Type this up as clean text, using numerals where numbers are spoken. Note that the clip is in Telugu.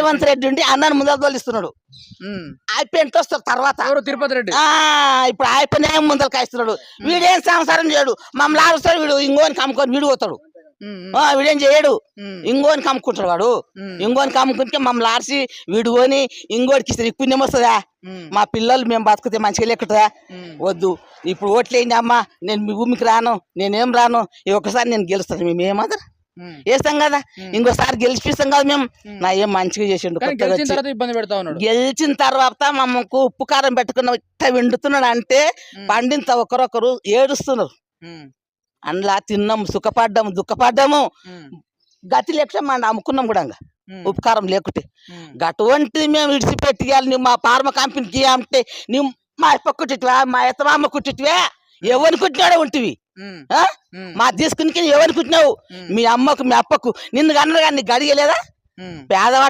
రేవంత్ రెడ్డి ఉండి అన్నను ముందర తోలిస్తున్నాడు. అయిపోయింటి వస్తారు తర్వాత తిరుపతి రెడ్డి ఇప్పుడు అయిపోయినా ముందర కాయిస్తున్నాడు. వీడేం సంసారం చేయడు, మమ్మల్ని ఆడుస్తాడు. వీడు ఇంకోని కమ్ముకొని వీడు పోతాడు. వీడేం చేయడు, ఇంకోని కమ్ముకుంటాడు. వాడు ఇంకోని కమ్ముకుంటే మమ్మల్ని ఆడిసి వీడుకొని ఇంకోటికి ఇస్తారు. పుణ్యం వస్తుందా? మా పిల్లలు మేము బతుకుతే మంచిగా లెక్కుతుందా? వద్దు. ఇప్పుడు ఓట్లేండి అమ్మా, నేను మీ భూమికి రాను, నేనేం రాను. ఒక్కసారి నేను గెలుస్తాను. మేము ఏమందరు వేస్తాం కదా, ఇంకోసారి గెలిపిస్తాం కదా మేము. నా ఏం మంచిగా చేసిండు. ఇబ్బంది పెడతా ఉన్నాడు. గెలిచిన తర్వాత మమ్మకు ఉప్పు కారం పెట్టుకున్న ఇట్ట విండుతున్నాడు అంటే పండింత ఒకరొకరు ఏడుస్తున్నారు. అందులో తిన్నాము, సుఖపడ్డాము, దుఃఖపడ్డాము. గతి లేకుండా మనం అమ్ముకున్నాం కూడా ఉప్పు కారం లేకుంటే. అటువంటిది మేము విడిచిపెట్టి నువ్వు మా ఫార్మా కంపెనీకి అంటే నువ్వు మా అప్ప కుట్టివా, మా ఎత్తమామ కుట్టివే, ఎవరిని కుట్టినాడే ఉంటివి. మా తీసుకుని ఎవరిని కుట్టినావు? మీ అమ్మకు మీ అప్పకు నిన్ను కన్నా కానీ నీకు గడిగలేదా? పేదవాడు